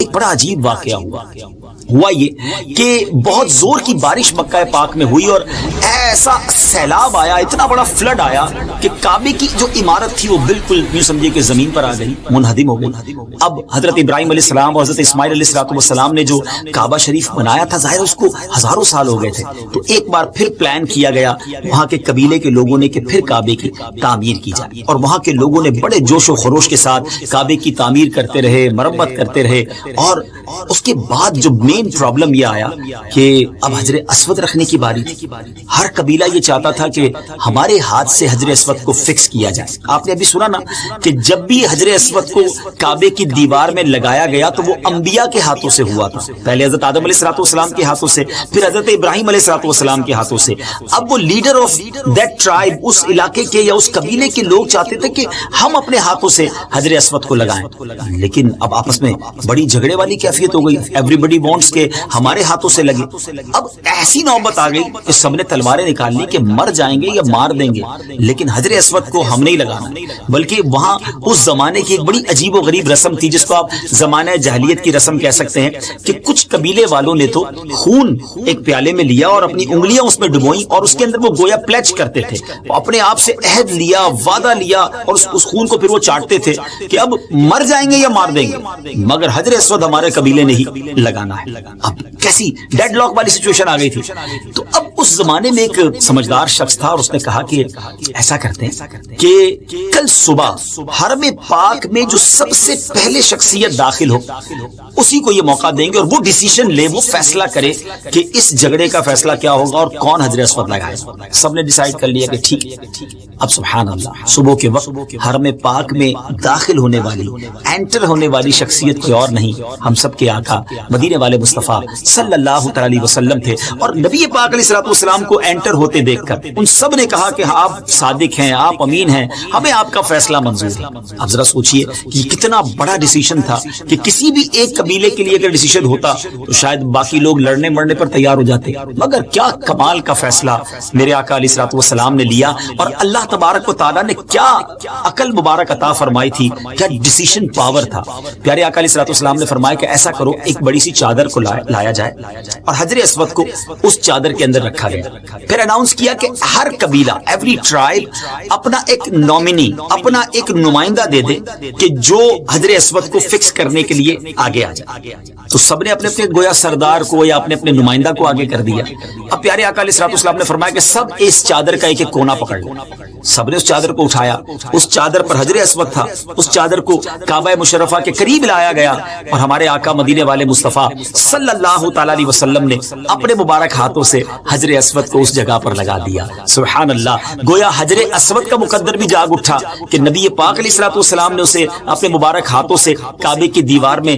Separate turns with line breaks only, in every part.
ایک بڑا عجیب واقعہ ہوا یہ کہ بہت زور کی بارش مکہ پاک میں ہوئی اور ایسا سیلاب آیا، اتنا بڑا فلڈ آیا کہ کعبے کی جو عمارت تھی وہ بالکل یوں سمجھے کہ زمین پر آ گئی، منہدم ہو گئی۔ اب حضرت ابراہیم علیہ السلام اور حضرت اسماعیل علیہ السلام نے جو کعبہ شریف بنایا تھا، ظاہر اس کو ہزاروں سال ہو گئے تھے، تو ایک بار پھر پلان کیا گیا وہاں کے قبیلے کے لوگوں نے کہ پھر کعبے کی تعمیر کی جائے، اور وہاں کے لوگوں نے بڑے جوش و خروش کے ساتھ کعبے کی تعمیر کرتے رہے، مرمت کرتے رہے، اور اس کے بعد جو مین پرابلم یہ آیا کہ اب حجر اسود رکھنے کی باری تھی۔ ہر قبیلہ یہ چاہتا تھا کہ ہمارے ہاتھ سے حجر اسود کو فکس کیا جائے۔ آپ نے ابھی سنا نا کہ جب بھی حجر اسود کو کعبے کی دیوار میں لگایا گیا تو وہ انبیاء کے ہاتھوں سے ہوا تھا، پہلے حضرت آدم علیہ السلام کے ہاتھوں سے، پھر حضرت ابراہیم علیہ السلام کے ہاتھوں سے۔ اب وہ لیڈر آف دیٹ ٹرائب، اس علاقے کے یا اس قبیلے کے لوگ چاہتے تھے کہ ہم اپنے ہاتھوں سے حجر اسود کو لگائیں، لیکن اب آپس میں بڑی جھگڑے والی کیفیت ہو گئی، ایوری بڈی وانٹس کہ ہمارے ہاتھوں سے لگے۔ اب ایسی نوبت آ گئی کہ سب نے تلواریں نکال لی کہ مر جائیں گے یا مار دیں گے، لیکن حجر اسود کو ہم نہیں لگانا۔ بلکہ وہاں اس زمانے کی ایک بڑی عجیب و غریب رسم تھی، جس کو آپ زمانہ جاہلیت کی رسم کہہ سکتے ہیں، کہ کچھ قبیلے والوں نے تو خون ایک پیالے میں لیا اور اپنی انگلیاں اس میں ڈبوئیں، اور اس کے اندر وہ گویا پلیچ کرتے تھے، وہ اپنے آپ سے عہد لیا، وعدہ لیا، اور اس خون کو پھر وہ چاٹتے تھے کہ اب مر جائیں گے یا مار دیں گے، مگر حجر اسود ہمارے قبیلے نے ہی لگانا ہے۔ اب کیسی ڈیڈ لاک والی سچویشن آ گئی تھی۔ تو اب اس زمانے میں ایک سمجھدار شخص تھا، اور اس نے کہا کہ ایسا کرتے ہیں کہ کل صبح حرم پاک میں جو سب سے پہلے شخصیت داخل ہو اسی کو یہ موقع دیں گے، اور وہ ڈیسیشن لے، وہ فیصلہ کرے کہ اس جھگڑے کا فیصلہ کیا ہوگا اور کون حجر اسود لگائے۔ سب نے ڈیسائیڈ کر لیا کہ ٹھیک ہے۔ اب سبحان اللہ، صبح کے وقت حرم پاک میں داخل ہونے والی، انٹر ہونے والی شخصیت کوئی اور نہیں، ہم سب کے آقا مدینے والے مصطفیٰ صلی اللہ تعالی علیہ وسلم تھے۔ اور نبی پاک علیہ السلام کو انٹر ہوتے دیکھ کر ان سب نے کہا کہ آپ صادق ہیں، آپ امین ہیں، ہمیں آپ کا فیصلہ منظور ہے۔ اب ذرا سوچئے کہ کتنا بڑا ڈیسیشن تھا کہ کسی بھی ایک قبیلے کے لیے اگر ڈیسیشن ہوتا تو شاید باقی لوگ لڑنے مرنے پر تیار ہو جاتے، مگر کیا کمال کا فیصلہ میرے آقا علیہ السلام نے لیا، اور اللہ تبارک و تعالیٰ نے کیا عقل مبارک عطا فرمائی تھی، کیا ڈیسیشن پاور تھا۔ پیارے آقا علیہ السلام نے فرمایا کہ ایسا کرو، ایک بڑی سی چادر کو لایا جائے اور حجر اسود کو اس چادر کے اندر رکھا گیا۔ پھر اناؤنس کیا کہ ہر قبیلہ، ایوری ٹرائب اپنا ایک نومینی، اپنا ایک نمائندہ دے دے کہ جو حجر اسود کو فکس کرنے کے لیے آگے آ جائے۔ تو سب نے اپنے اپنے گویا سردار کو یا اپنے اپنے نمائندہ کو آگے کر دیا۔ اب پیارے آقا علیہ السلام نے فرمایا کہ سب اس چادر کا ایک ایک کونا پکڑ لو۔ سب نے اس چادر کو اٹھایا، اس چادر پر حجر اسود تھا، اس چادر کو کعبہ مشرفہ کے قریب لایا گیا، اور ہمارے آقا مدینے والے مصطفیٰ صلی اللہ تعالی علیہ وسلم نے اپنے مبارک ہاتھوں سے حجر اسود کو اس جگہ پر لگا دیا۔ سبحان اللہ، گویا حجر اسود کا مقدر بھی جاگ اٹھا کہ نبی پاک علیہ السلام نے اسے اپنے مبارک ہاتھوں سے کعبے کی دیوار میں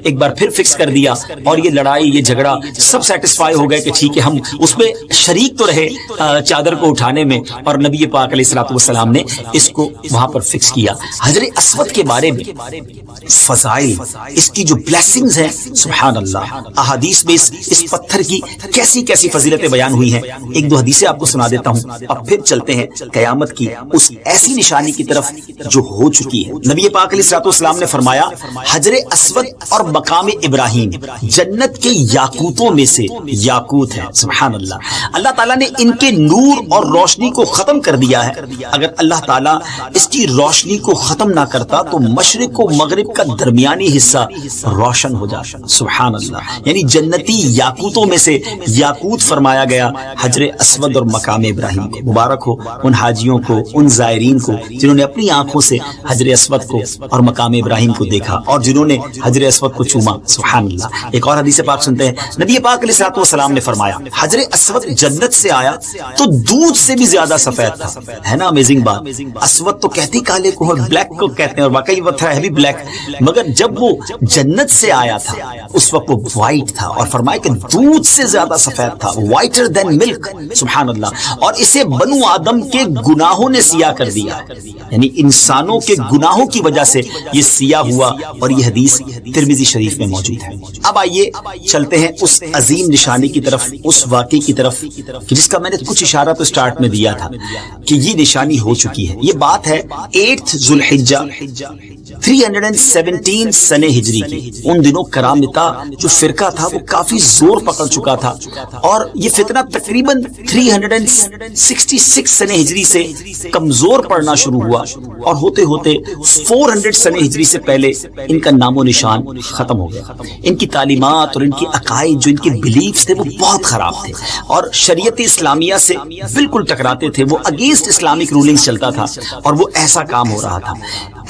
ایک بار پھر فکس کر دیا، اور یہ لڑائی، یہ جھگڑا، سب سیٹسفائی ہو گئے کہ ٹھیک ہے، ہم اس میں شریک تو رہے چادر کو اٹھانے میں، اور نبی پاک علیہ السلام نے اس کو وہاں پر فکس کیا۔ حجر اسود کے بارے میں فضائل، اس کی جو بلیسنگز ہیں، سبحان اللہ، احادیث میں اس پتھر کی کیسی کیسی فضیلتیں بیان ہوئی ہیں۔ ایک دو حدیثیں آپ کو سنا دیتا ہوں، اب پھر چلتے ہیں قیامت کی اس ایسی نشانی کی طرف جو ہو چکی ہے۔ نبی پاک علیہ السلام نے فرمایا حجر اسود اور مقام ابراہیم جنت کے یاقوتوں میں سے یاقوت ہے۔ سبحان اللہ، اللہ تعالیٰ نے ان کے نور اور روشنی کو ختم کر دیا ہے۔ اگر اللہ تعالیٰ اس کی روشنی کو ختم نہ کرتا تو مشرق و مغرب کا درمیانی حصہ روشن ہو جاتا۔ سبحان اللہ، یعنی جنتی یاقوتوں میں سے یاقوت فرمایا گیا حجر اسود اور مقام ابراہیم کو۔ مبارک ہو ان حاجیوں کو، ان زائرین کو جنہوں نے اپنی آنکھوں سے حجر اسود کو اور مقام ابراہیم کو دیکھا، اور جنہوں نے حجر اسود کو چوما۔ سبحان اللہ، ایک اور حدیث پاک سنتے ہیں، نبی پاک علیہ السلام نے فرمایا حجر اسود جنت سے آیا تو دودھ سے بھی زیادہ سفید تھا۔ ہے نا امیزنگ بات، اسود تو کہتی کالے کو، بلیک کو کہتے ہیں، اور واقعی وہ تھا ہے بھی بلیک، مگر جب وہ جنت سے آیا تھا اس وقت وہ وائٹ تھا، اور فرمایا کہ دودھ سے زیادہ سفید تھا، وائٹر دین ملک۔ سبحان اللہ، اور اسے بنو آدم کے گناہوں نے سیاہ کر دیا، یعنی انسانوں کے گناہوں کی وجہ سے یہ سیاہ ہوا، اور یہ حدیث ترمذی شریف میں موجود ہے۔ اب آئیے چلتے ہیں اس عظیم نشانی کی طرف، اس واقعے کی طرف جس کا میں نے کچھ اشارہ تو سٹارٹ میں دیا تھا کہ یہ نشانی ہو چکی ہے۔ یہ بات ہے 8 ذوالحجہ 317 سنہ ہجری کی۔ ان دنوں کرامتا جو فرقہ تھا وہ کافی زور پکڑ چکا تھا، اور یہ فتنہ تقریباً 366 سنہ ہجری سے کمزور پڑنا شروع ہوا، اور ہوتے ہوتے 400 سنہ ہجری سے پہلے ان کا نام و نشان ختم ہو گیا۔ ان کی تعلیمات اور ان کی عقائد، جو ان کے بلیفز تھے، وہ بہت خراب تھے اور شریعت اسلامیہ سے بالکل ٹکراتے تھے۔ وہ اگینسٹ اسلامک رولنگز چلتا تھا اور وہ ایسا کام ہو رہا تھا۔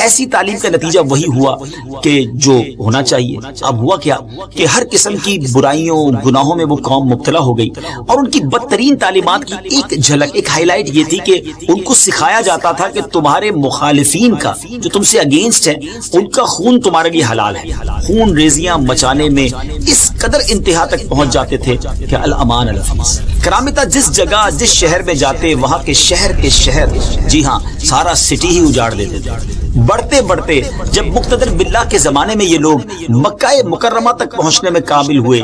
ایسی تعلیم کا نتیجہ وہی ہوا کہ جو ہونا چاہیے۔ اب ہوا کیا کہ ہر قسم کی برائیوں گناہوں میں وہ قوم مبتلا ہو گئی، اور ان کی بدترین تعلیمات کی ایک جھلک، ایک ہائی لائٹ یہ تھی کہ ان کو سکھایا جاتا تھا کہ تمہارے مخالفین کا، جو تم سے اگینسٹ ہے، ان کا خون تمہارے لیے حلال ہے۔ خون ریزیاں مچانے میں اس قدر انتہا تک پہنچ جاتے تھے کہ الامان الفیس۔ کرامتا جس جگہ جس شہر میں جاتے، وہاں کے شہر جی ہاں سارا سٹی ہی اجاڑ دیتے تھے۔ بڑھتے بڑھتے جب مقتدر باللہ کے زمانے میں یہ لوگ مکہ مکرمہ تک پہنچنے میں قابل ہوئے،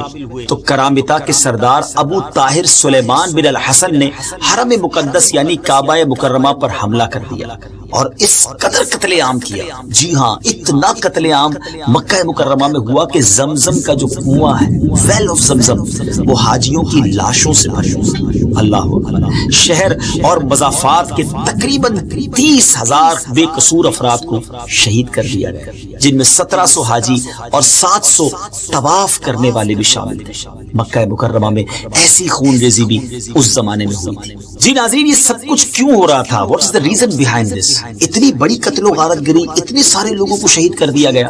تو کرامتا کے سردار ابو طاہر سلیمان بن الحسن نے حرم مقدس یعنی کعبہ مکرمہ پر حملہ کر دیا اور اس قدر قتل عام کیا۔ جی ہاں، اتنا قتل عام مکہ مکرمہ میں ہوا کہ زمزم کا جو کنواں ہے، ویل آف زمزم، وہ حاجیوں کی لاشوں سے بھر گیا۔ اللہ اکبر۔ شہر اور مضافات کے تقریباً 30,000 بے قصور افراد کو شہید کر دیا گیا، جن میں 1700 حاجی اور 700 طواف کرنے والے بھی شامل تھے۔ مکہ مکرمہ میں ایسی خون ریزی بھی اس زمانے میں ہوئی تھی۔ جی ناظرین، یہ سب کچھ کیوں ہو رہا تھا؟ What is the reason behind this? اتنی بڑی قتل و غارت گری، اتنے سارے لوگوں کو شہید کر دیا گیا۔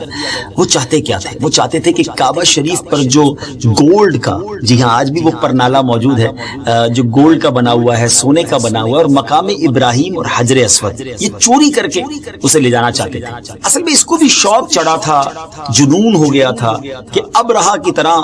وہ چاہتے کیا تھے؟ وہ چاہتے تھے کہ کعبہ شریف پر جو گولڈ کا، جی ہاں آج بھی وہ پرنالہ موجود ہے جو گولڈ کا بنا ہوا ہے، سونے کا بنا ہوا ہے، اور مقام ابراہیم اور حجر اسود، یہ چوری کر کے اسے لے جانا چاہتے تھے۔ اصل میں اس کو بھی شوق چڑھا تھا، جنون ہو گیا تھا کہ ابرہا کی طرح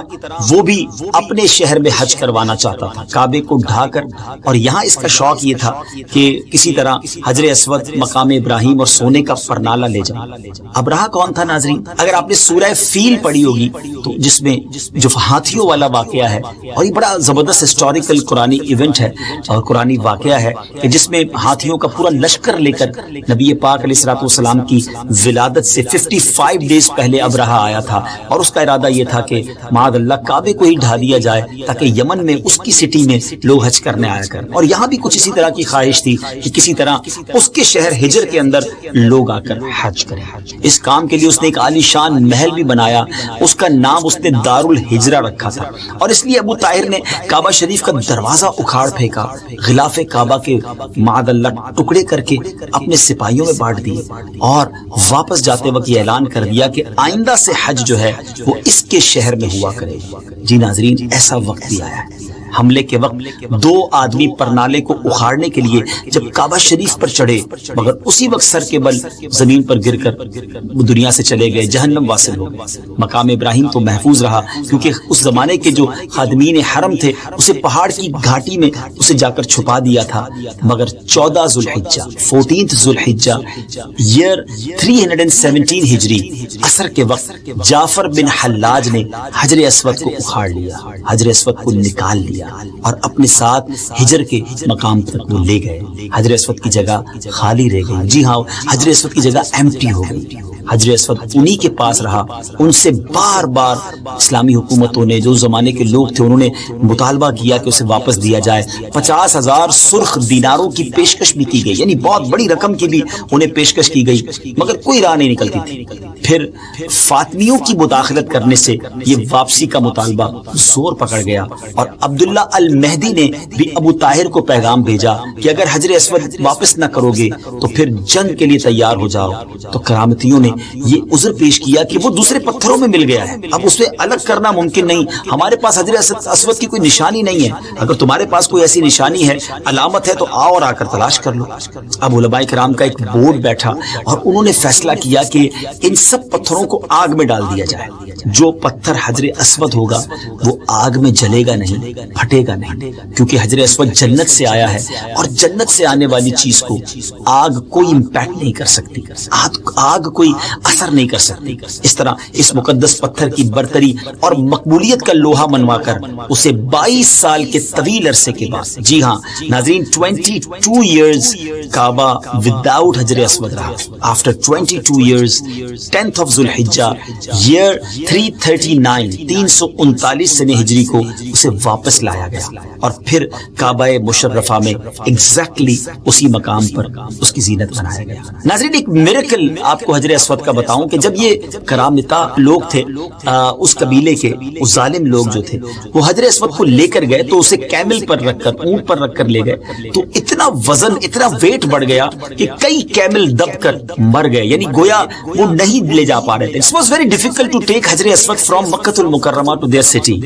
وہ بھی اپنے شہر میں حج کروانا چاہتا تھا، کعبے کو ڈھا کر۔ اور یہاں اس کا شوق یہ تھا کہ کسی طرح حجر اسود، مقام ابراہیم اور سونے کا پرنالہ لے جائے۔ ابرہا کون تھا ناظرین؟ اگر آپ نے سورہ فیل پڑھی ہوگی تو جس میں جو ہاتھیوں والا واقعہ ہے، اور یہ بڑا زبردست ہسٹوریکل قرآنی ایونٹ ہے اور قرآنی واقعہ ہے کہ جس میں ہاتھیوں کا پورا لشکر لے کر نبی پاک علیہ الصلوۃ والسلام کی ولادت سے 55 ڈیز پہلے ابرہا آیا تھا، اور اس کا ارادہ یہ تھا کہ معاذ اللہ کعبے کو ہی ڈھا دیا جائے تاکہ یمن میں اس کی سٹی میں لوگ حج کرنے آیا کریں۔ اور یہاں بھی کچھ اسی طرح کی خواہش تھی کہ کسی طرح اس کے شہر ہجر کے اندر لوگ آ کر حج کریں۔ اس کام کے لیے اس نے ایک عالی شان محل بھی بنایا، اس کا نام اس نے دار الحجرہ رکھا تھا، اور اس لیے ابو طاہر نے کعبہ شریف کا دروازہ اکھاڑ پھینکا، غلاف کعبہ کے معاذ اللہ ٹکڑے کر کے اپنے سپاہیوں میں بانٹ دیے، اور واپس جاتے وقت یہ اعلان کر دیا کہ آئندہ سے حج جو ہے وہ اس کے شہر میں ہوا کرے۔ جی ناظرین، ایسا وقت بھی آیا ہے۔ حملے کے وقت 2 آدمی پرنالے کو اکھاڑنے کے لیے جب کعبہ شریف پر چڑھے، مگر اسی وقت سر کے بل زمین پر گر کر دنیا سے چلے گئے، جہنم واصل ہو گئے۔ مقام ابراہیم تو محفوظ رہا، کیونکہ اس زمانے کے جو خادمین حرم تھے اسے پہاڑ کی گھاٹی میں اسے جا کر چھپا دیا تھا، مگر 14 ذو الحجہ ایئر 317 ہجری عصر کے وقت جعفر بن حلاج نے حجر اسود کو اکھاڑ لیا، حجر اسود کو نکال لیا اور اپنے ساتھ ہجر کے مقام تک وہ لے گئے۔ حجر اسود کی جگہ خالی رہ گئی، جی ہاں حجر اسود کی جگہ ایمپٹی ہو گئی۔ حجر اسود انہی کے پاس رہا۔ ان سے بار بار اسلامی حکومتوں نے، جو زمانے کے لوگ تھے، انہوں نے مطالبہ کیا کہ اسے واپس دیا جائے۔ 50,000 سرخ دیناروں کی پیشکش بھی کی گئی، یعنی بہت بڑی رقم کی بھی انہیں پیشکش کی گئی، مگر کوئی راہ نہیں نکلتی تھی۔ پھر فاطمیوں کی مداخلت کرنے سے یہ واپسی کا مطالبہ زور پکڑ گیا، اور عبداللہ المہدی نے بھی ابو طاہر کو پیغام بھیجا کہ اگر حجر اسود واپس نہ کرو گے تو پھر جنگ کے لیے تیار ہو جاؤ۔ تو کرامتیوں نے یہ عذر پیش کیا کہ وہ دوسرے پتھروں میں مل گیا ہے، اب اسے الگ کرنا ممکن نہیں، ہمارے پاس حجر اسود کی کوئی نشانی نہیں ہے، اگر تمہارے پاس کوئی ایسی نشانی ہے، علامت ہے، تو آؤ اور آ کر تلاش کر لو۔ اب علماء کرام کا ایک بورڈ بیٹھا اور انہوں نے فیصلہ کیا کہ ان سب پتھروں کو آگ میں ڈال دیا جائے، جو پتھر حجر اسود ہوگا وہ آگ میں جلے گا نہیں، پھٹے گا نہیں، کیونکہ حجر اسود جنت سے آیا ہے، اور جنت سے آنے والی چیز کو آگ کوئی امپیکٹ نہیں کر سکتی، آگ کوئی اثر نہیں کر سکتی۔ اس طرح اس مقدس پتھر کی برتری اور مقبولیت کا لوہا منوا کر اسے 22 سال کے طویل عرصے کے بعد، جی ہاں ناظرین 22 ایئرز کعبہ وداؤٹ حجر اسود رہا۔ After 22 years 10th of Dhul Hijjah year 339 339 سنہ ہجری کو اسے واپس لایا گیا اور پھر کعبہ مشرفہ میں ایگزیکٹلی اسی مقام پر اس کی زینت بنایا گیا۔ ناظرین ایک میریکل آپ کو حجر اسود کا بتاؤں کہ جب یہ کرامتا لوگ تھے اس قبیلے کے، اس ظالم لوگ جو تھے، وہ حجر اسود کو لے کر گئے تو اسے کیمل پر رکھ کر، اونٹ پر رکھ کر لے گئے تو اتنا وزن، اتنا ویٹ بڑھ گیا کہ کئی کیمل دب کر مر گئے، یعنی گویا وہ نہیں لے جا پا رہے تھے۔ It was very difficult to take حجر اسود from مکۃ المکرمہ to their city۔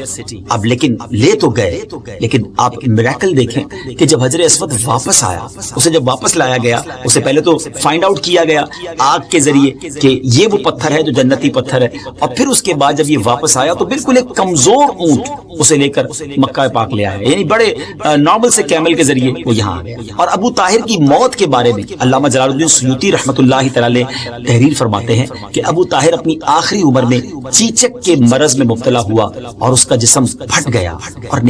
اب لیکن لے تو گئے، لیکن آپ میریکل دیکھیں کہ جب حجر اسود واپس آیا، اسے جب واپس لایا گیا، اسے پہلے تو فائنڈ آؤٹ کیا گیا آگ کے ذریعے کہ یہ وہ پتھر ہے جو جنتی پتھر ہے، اور پھر اس کے بعد جب یہ واپس آیا تو بالکل ایک کمزور اونٹ اسے لے کر مکہ پاک لے آیا، یعنی بڑے نارمل سے کیمل کے ذریعے وہ یہاں آ گیا۔ اور ابو طاہر کی موت کے بارے میں علامہ جلال الدین سیوطی رحمۃ اللہ تعالی تحریر فرماتے ہیں کہ ابو طاہر اپنی آخری عمر میں چیچک کے مرض میں مبتلا ہوا اور اس کا جسم پھٹ گیا اور